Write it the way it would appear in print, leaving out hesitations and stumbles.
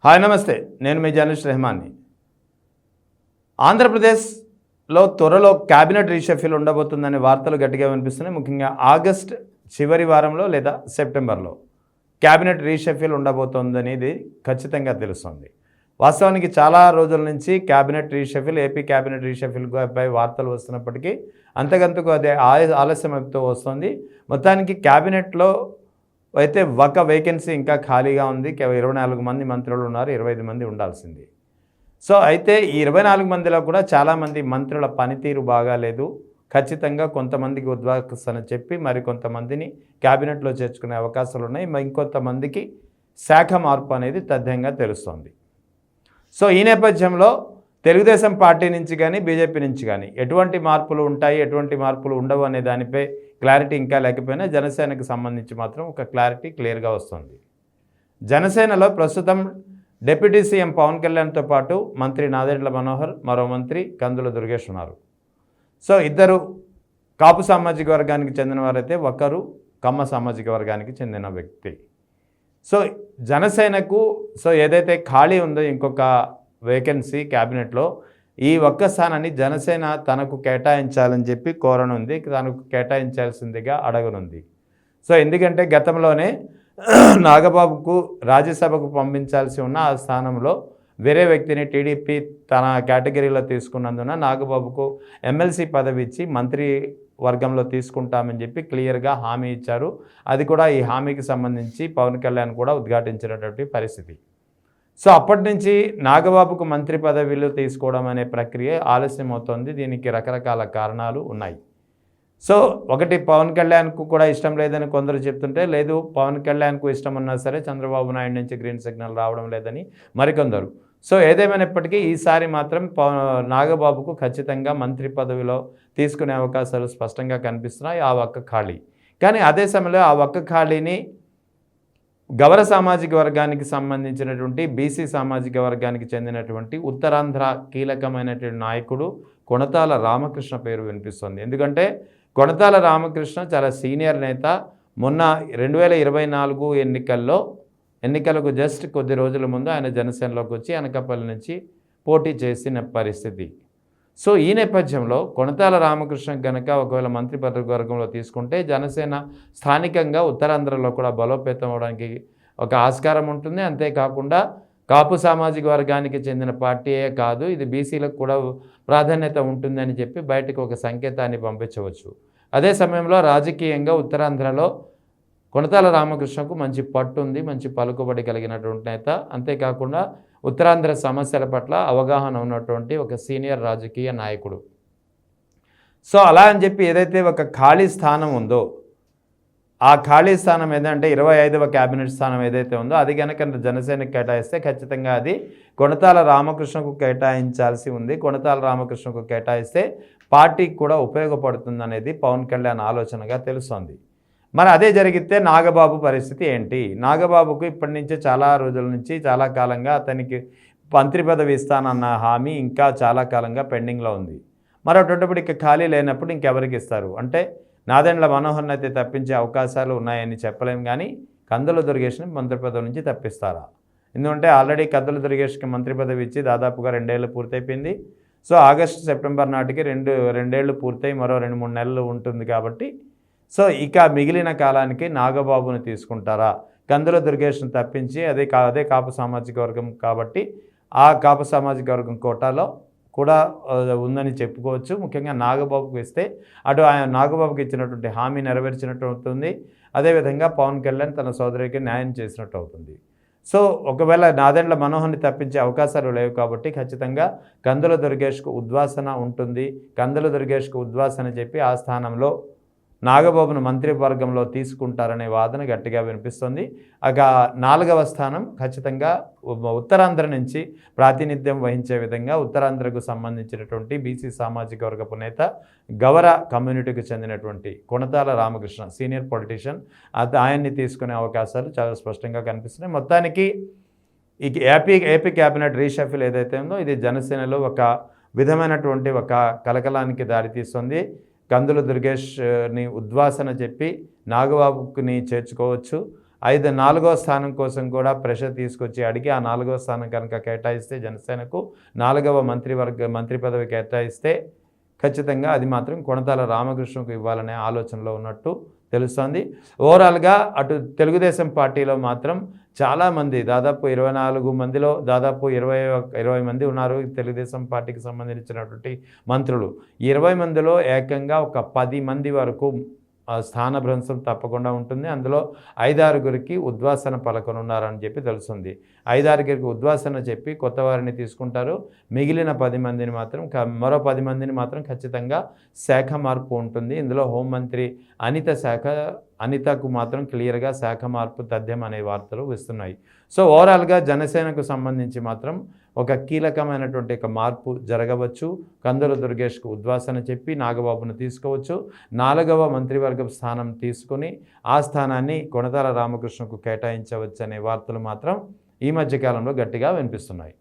Hi నమస్తే, నేను మీ journalist రెహమాన్ని. ఆంధ్రప్రదేశ్లో త్వరలో క్యాబినెట్ రీషఫిల్ ఉండబోతుందనే వార్తలు గట్టిగా వినిపిస్తున్నాయి. ముఖ్యంగా ఆగస్ట్ చివరి వారంలో లేదా సెప్టెంబర్లో క్యాబినెట్ రీషఫిల్ ఉండబోతోందనేది ఖచ్చితంగా తెలుస్తుంది. వాస్తవానికి చాలా రోజుల నుంచి క్యాబినెట్ రీషఫిల్, ఏపీ క్యాబినెట్ రీషఫిల్పై వార్తలు వస్తున్నప్పటికీ అంతకంతకు అదే ఆలస్యం అవుతూ వస్తుంది. మొత్తానికి క్యాబినెట్లో అయితే ఒక వేకెన్సీ ఇంకా ఖాళీగా ఉంది. 24 మంది మంత్రులు ఉన్నారు, 25 మంది ఉండాల్సింది. సో అయితే ఈ 24 మందిలో కూడా చాలామంది మంత్రుల పనితీరు బాగాలేదు. ఖచ్చితంగా కొంతమందికి ఉద్వాసన చెప్పి మరికొంతమందిని క్యాబినెట్లో చేర్చుకునే అవకాశాలు ఉన్నాయి. ఇంకొంతమందికి శాఖ మార్పు అనేది తథ్యంగా తెలుస్తోంది. సో ఈ నేపథ్యంలో తెలుగుదేశం పార్టీ నుంచి కానీ బీజేపీ నుంచి కానీ ఎటువంటి మార్పులు ఉంటాయి, ఎటువంటి మార్పులు ఉండవు అనే దానిపై క్లారిటీ ఇంకా లేకపోయినా జనసేనకు సంబంధించి మాత్రం ఒక క్లారిటీ క్లియర్గా వస్తుంది. జనసేనలో ప్రస్తుతం డిప్యూటీ సీఎం పవన్ కళ్యాణ్తో పాటు మంత్రి నాదెండ్ల మనోహర్, మరో మంత్రి కందుల దుర్గేష్ ఉన్నారు. సో ఇద్దరు కాపు సామాజిక వర్గానికి చెందిన వారైతే ఒకరు కమ్మ సామాజిక వర్గానికి చెందిన వ్యక్తి. సో జనసేనకు ఏదైతే ఖాళీ ఉందో ఇంకొక వేకెన్సీ క్యాబినెట్లో, ఈ ఒక్క స్థానాన్ని జనసేన తనకు కేటాయించాలని చెప్పి కోరనుంది, తనకు కేటాయించాల్సిందిగా అడగనుంది. సో ఎందుకంటే గతంలోనే నాగబాబుకు రాజ్యసభకు పంపించాల్సి ఉన్న ఆ స్థానంలో వేరే వ్యక్తిని టీడీపీ తన కేటగిరీలో తీసుకున్నందున నాగబాబుకు ఎమ్మెల్సీ పదవి ఇచ్చి మంత్రి వర్గంలో తీసుకుంటామని చెప్పి క్లియర్గా హామీ ఇచ్చారు. అది కూడా ఈ హామీకి సంబంధించి పవన్ కళ్యాణ్ కూడా ఉద్ఘాటించినటువంటి పరిస్థితి. సో అప్పటి నుంచి నాగబాబుకు మంత్రి పదవిలు తీసుకోవడం అనే ప్రక్రియ ఆలస్యం అవుతోంది. దీనికి రకరకాల కారణాలు ఉన్నాయి. సో ఒకటి, పవన్ కళ్యాణ్కు కూడా ఇష్టం లేదని కొందరు చెప్తుంటే, లేదు పవన్ కళ్యాణ్కు ఇష్టం ఉన్నా సరే చంద్రబాబు నాయుడు నుంచి గ్రీన్ సిగ్నల్ రావడం లేదని మరికొందరు. సో ఏదేమైనప్పటికీ ఈసారి మాత్రం నాగబాబుకు ఖచ్చితంగా మంత్రి పదవిలో తీసుకునే అవకాశాలు స్పష్టంగా కనిపిస్తున్నాయి. ఆ ఒక్క ఖాళీ, కానీ అదే సమయంలో ఆ ఒక్క ఖాళీని గౌర సామాజిక వర్గానికి సంబంధించినటువంటి బీసీ సామాజిక వర్గానికి చెందినటువంటి ఉత్తరాంధ్ర కీలకమైనటువంటి నాయకుడు కొణతాల రామకృష్ణ పేరు వినిపిస్తుంది. ఎందుకంటే కొణతాల రామకృష్ణ చాలా సీనియర్ నేత. మొన్న 2024 ఎన్నికలకు జస్ట్ కొద్ది రోజుల ముందు ఆయన జనసేనలోకి వచ్చి అనకాపల్లి నుంచి పోటీ చేసిన పరిస్థితి. సో ఈ నేపథ్యంలో కొణతాల రామకృష్ణ కనుక ఒకవేళ మంత్రి వర్గంలో తీసుకుంటే జనసేన స్థానికంగా ఉత్తరాంధ్రలో కూడా బలోపేతం అవడానికి ఒక ఆస్కారం ఉంటుంది. అంతేకాకుండా కాపు సామాజిక వర్గానికి చెందిన పార్టీయే కాదు, ఇది బీసీలకు కూడా ప్రాధాన్యత ఉంటుందని చెప్పి బయటకు ఒక సంకేతాన్ని పంపించవచ్చు. అదే సమయంలో రాజకీయంగా ఉత్తరాంధ్రలో కొణతాల రామకృష్ణకు మంచి పట్టు ఉంది, మంచి పలుకుబడి కలిగినటువంటి నేత. అంతేకాకుండా ఉత్తరాంధ్ర సమస్యల పట్ల అవగాహన ఉన్నటువంటి ఒక సీనియర్ రాజకీయ నాయకుడు. సో అలా అని చెప్పి ఏదైతే ఒక ఖాళీ స్థానం ఉందో, ఆ ఖాళీ స్థానం ఏదంటే 25వ క్యాబినెట్ స్థానం ఏదైతే ఉందో అది కనుక జనసేనకు కేటాయిస్తే ఖచ్చితంగా అది కొణతాల రామకృష్ణకు కేటాయించాల్సి ఉంది. కొణతాల రామకృష్ణకు కేటాయిస్తే పార్టీకి కూడా ఉపయోగపడుతుంది అనేది పవన్ కళ్యాణ్ ఆలోచనగా తెలుస్తోంది. మరి అదే జరిగితే నాగబాబు పరిస్థితి ఏంటి? నాగబాబుకు ఇప్పటి నుంచే చాలా రోజుల నుంచి చాలా కాలంగా అతనికి మంత్రి పదవి ఇస్తానన్న హామీ ఇంకా చాలా కాలంగా పెండింగ్లో ఉంది. మరి అటువంటిప్పుడు ఇక ఖాళీ లేనప్పుడు ఇంకెవరికి ఇస్తారు? అంటే నాదెండ్ల మనోహర్ని అయితే తప్పించే అవకాశాలు ఉన్నాయని చెప్పలేము, కానీ కందుల దుర్గేష్ని మంత్రి పదవి నుంచి తప్పిస్తారా? ఎందుకంటే ఆల్రెడీ కందుల దుర్గేష్కి మంత్రి పదవి ఇచ్చి దాదాపుగా 2 ఏళ్ళు పూర్తయిపోయింది. సో ఆగస్టు సెప్టెంబర్ నాటికి 2 ఏళ్ళు పూర్తయి మరో 2-3 నెలలు ఉంటుంది కాబట్టి సో ఇక మిగిలిన కాలానికి నాగబాబుని తీసుకుంటారా? కందుల దుర్గేష్ను తప్పించి అదే కాపు సామాజిక వర్గం కాబట్టి ఆ కాపు సామాజిక వర్గం కోటాలో కూడా ఉందని చెప్పుకోవచ్చు. ముఖ్యంగా నాగబాబుకు ఇస్తే అటు ఆయన నాగబాబుకి ఇచ్చినటువంటి హామీ నెరవేర్చినట్టు అవుతుంది. అదేవిధంగా పవన్ కళ్యాణ్ తన సోదరికి న్యాయం చేసినట్టు అవుతుంది. సో ఒకవేళ నాదెండ్ల మనోహర్ని తప్పించే అవకాశాలు లేవు కాబట్టి ఖచ్చితంగా కందుల దుర్గేష్కు ఉద్వాసన ఉంటుంది. కందుల దుర్గేష్కు ఉద్వాసన చెప్పి ఆ స్థానంలో నాగబాబును మంత్రివర్గంలో తీసుకుంటారనే వాదన గట్టిగా వినిపిస్తుంది. ఇక 4వ స్థానం ఖచ్చితంగా ఉత్తరాంధ్ర నుంచి ప్రాతినిధ్యం వహించే విధంగా ఉత్తరాంధ్రకు సంబంధించినటువంటి బీసీ సామాజిక వర్గపు నేత గౌర కమ్యూనిటీకి చెందినటువంటి కొణతాల రామకృష్ణ సీనియర్ పొలిటీషియన్, ఆయన్ని తీసుకునే అవకాశాలు చాలా స్పష్టంగా కనిపిస్తున్నాయి. మొత్తానికి ఈ ఏపీ క్యాబినెట్ రీషఫిల్ ఏదైతే ఉందో ఇది జనసేనలో ఒక విధమైనటువంటి ఒక కలకలానికి దారితీస్తుంది. కందుల దుర్గేష్ని ఉద్వాసన చెప్పి నాగబాబుని చేర్చుకోవచ్చు. నాలుగో స్థానం కోసం కూడా ప్రెషర్ తీసుకొచ్చి అడిగి ఆ 4వ స్థానం కనుక కేటాయిస్తే జనసేనకు 4వ మంత్రి పదవి కేటాయిస్తే ఖచ్చితంగా అది మాత్రం కొణతాల రామకృష్ణకు ఇవ్వాలనే ఆలోచనలో ఉన్నట్టు తెలుస్తోంది. ఓవరాల్గా అటు తెలుగుదేశం పార్టీలో మాత్రం చాలామంది దాదాపు 24 మందిలో దాదాపు 20 మంది ఉన్నారు తెలుగుదేశం పార్టీకి సంబంధించినటువంటి మంత్రులు. 20 మందిలో ఏకంగా ఒక 10 మంది వరకు స్థానభ్రంశం తప్పకుండా ఉంటుంది. అందులో 5-6గురికి ఉద్వాసన పలకనున్నారని చెప్పి తెలుస్తుంది. 5-6గురికి ఉద్వాసన చెప్పి కొత్త వారిని తీసుకుంటారు. మిగిలిన 10 మందిని మాత్రం మరో 10 మందిని మాత్రం ఖచ్చితంగా శాఖ మార్పు ఉంటుంది. ఇందులో హోంమంత్రి అనితకు మాత్రం క్లియర్గా శాఖ మార్పు తథ్యం అనే వార్తలు వస్తున్నాయి. సో ఓవరాల్గా జనసేనకు సంబంధించి మాత్రం ఒక కీలకమైనటువంటి ఒక మార్పు జరగవచ్చు. కందుల దుర్గేష్కు ఉద్వాసన చెప్పి నాగబాబును తీసుకోవచ్చు. 4వ మంత్రివర్గ స్థానం తీసుకుని ఆ స్థానాన్ని కొణతాల రామకృష్ణకు కేటాయించవచ్చు అనే వార్తలు మాత్రం ఈ మధ్యకాలంలో గట్టిగా వినిపిస్తున్నాయి.